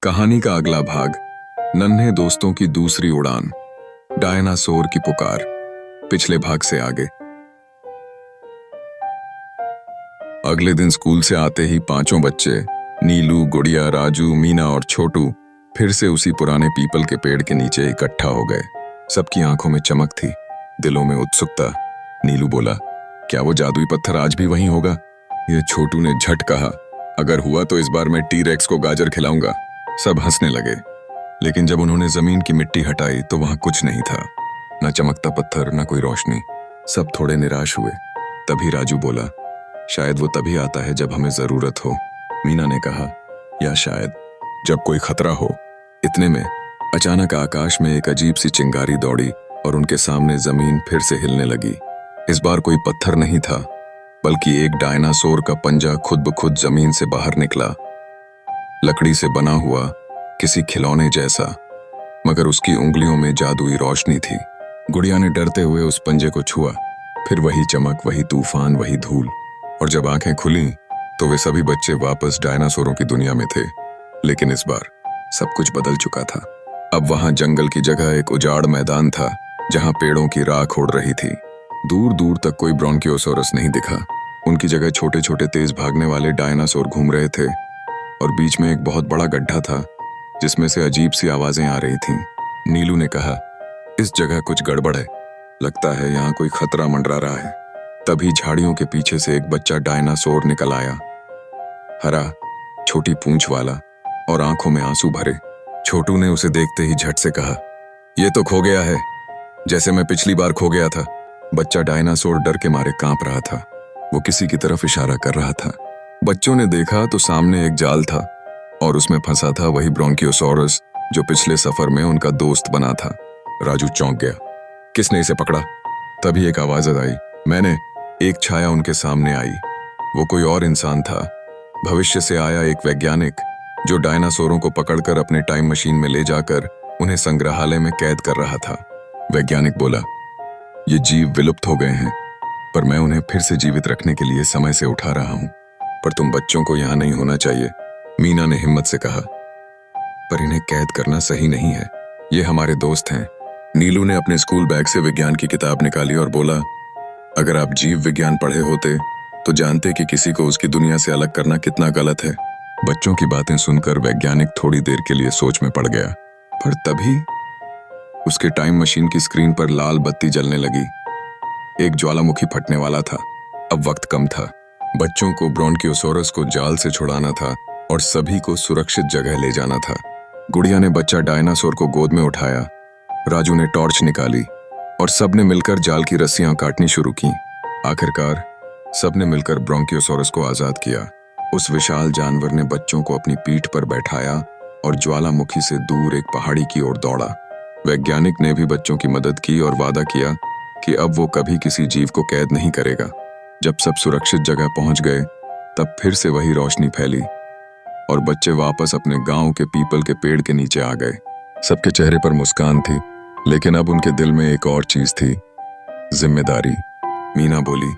कहानी का अगला भाग। नन्हे दोस्तों की दूसरी उड़ान। डायनासोर की पुकार। पिछले भाग से आगे। अगले दिन स्कूल से आते ही पांचों बच्चे, नीलू, गुड़िया, राजू, मीना और छोटू, फिर से उसी पुराने पीपल के पेड़ के नीचे इकट्ठा हो गए। सबकी आंखों में चमक थी, दिलों में उत्सुकता। नीलू बोला, क्या वो जादुई पत्थर आज भी वहीं होगा? ये छोटू ने झट कहा, अगर हुआ तो इस बार मैं टी-रेक्स को गाजर खिलाऊंगा। सब हंसने लगे, लेकिन जब उन्होंने जमीन की मिट्टी हटाई तो वहां कुछ नहीं था। न चमकता पत्थर, न कोई रोशनी। सब थोड़े निराश हुए। तभी राजू बोला, शायद वो तभी आता है जब हमें जरूरत हो। मीना ने कहा, या शायद जब कोई खतरा हो। इतने में अचानक आकाश में एक अजीब सी चिंगारी दौड़ी और उनके सामने जमीन फिर से हिलने लगी। इस बार कोई पत्थर नहीं था, बल्कि एक डायनासोर का पंजा खुद ब खुद जमीन से बाहर निकला। लकड़ी से बना हुआ, किसी खिलौने जैसा, मगर उसकी उंगलियों में जादुई रोशनी थी। गुड़िया ने डरते हुए उस पंजे को छुआ। फिर वही चमक, वही तूफान, वही धूल। और जब आंखें खुली तो वे सभी बच्चे वापस डायनासोरों की दुनिया में थे। लेकिन इस बार सब कुछ बदल चुका था। अब वहां जंगल की जगह एक उजाड़ मैदान था, जहां पेड़ों की राख उड़ रही थी। दूर दूर तक कोई ब्रोंकियोसोरस नहीं दिखा। उनकी जगह छोटे छोटे तेज भागने वाले डायनासोर घूम रहे थे, और बीच में एक बहुत बड़ा गड्ढा था जिसमें से अजीब सी आवाजें आ रही थीं। नीलू ने कहा, इस जगह कुछ गड़बड़ है, लगता है यहाँ कोई खतरा मंडरा रहा है। तभी झाड़ियों के पीछे से एक बच्चा डायनासोर निकल आया, हरा, छोटी पूंछ वाला और आंखों में आंसू भरे। छोटू ने उसे देखते ही झट से कहा, यह तो खो गया है, जैसे मैं पिछली बार खो गया था। बच्चा डायनासोर डर के मारे कांप रहा था। वो किसी की तरफ इशारा कर रहा था। बच्चों ने देखा तो सामने एक जाल था और उसमें फंसा था वही ब्रोंकियोसोरस जो पिछले सफर में उनका दोस्त बना था। राजू चौंक गया, किसने इसे पकड़ा? तभी एक आवाज आई, मैंने। एक छाया उनके सामने आई। वो कोई और इंसान था, भविष्य से आया एक वैज्ञानिक, जो डायनासोरों को पकड़कर अपने टाइम मशीन में ले जाकर उन्हें संग्रहालय में कैद कर रहा था। वैज्ञानिक बोला, ये जीव विलुप्त हो गए हैं, पर मैं उन्हें फिर से जीवित रखने के लिए समय से उठा रहा हूं। पर तुम बच्चों को यहां नहीं होना चाहिए, मीना ने हिम्मत से कहा। पर इन्हें कैद करना सही नहीं है, ये हमारे दोस्त हैं। नीलू ने अपने स्कूल बैग से विज्ञान की किताब निकाली और बोला, अगर आप जीव विज्ञान पढ़े होते तो जानते कि किसी को उसकी दुनिया से अलग करना कितना गलत है। बच्चों की बातें सुनकर वैज्ञानिक थोड़ी देर के लिए सोच में पड़ गया, पर तभी उसके टाइम मशीन की स्क्रीन पर लाल बत्ती जलने लगी। एक ज्वालामुखी फटने वाला था। अब वक्त कम था। बच्चों को ब्रोंकियोसोरस को जाल से छुड़ाना था और सभी को सुरक्षित जगह ले जाना था। गुड़िया ने बच्चा डायनासोर को गोद में उठाया। राजू ने टॉर्च निकाली और सबने मिलकर जाल की रस्सियां काटनी शुरू की। आखिरकार सबने मिलकर ब्रोंकियोसोरस को आजाद किया। उस विशाल जानवर ने बच्चों को अपनी पीठ पर बैठाया और ज्वालामुखी से दूर एक पहाड़ी की ओर दौड़ा। वैज्ञानिक ने भी बच्चों की मदद की और वादा किया कि अब वो कभी किसी जीव को कैद नहीं करेगा। जब सब सुरक्षित जगह पहुंच गए, तब फिर से वही रोशनी फैली और बच्चे वापस अपने गांव के पीपल के पेड़ के नीचे आ गए। सबके चेहरे पर मुस्कान थी, लेकिन अब उनके दिल में एक और चीज थी, जिम्मेदारी। मीना बोली,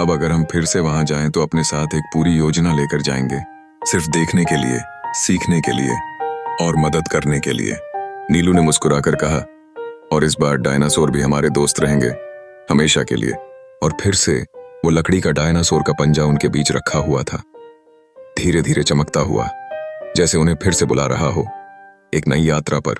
अब अगर हम फिर से वहां जाएं तो अपने साथ एक पूरी योजना लेकर जाएंगे, सिर्फ देखने के लिए, सीखने के लिए और मदद करने के लिए। नीलू ने मुस्कुराकर कहा, और इस बार डायनासोर भी हमारे दोस्त रहेंगे, हमेशा के लिए। और फिर से वो लकड़ी का डायनासोर का पंजा उनके बीच रखा हुआ था, धीरे धीरे चमकता हुआ, जैसे उन्हें फिर से बुला रहा हो, एक नई यात्रा पर।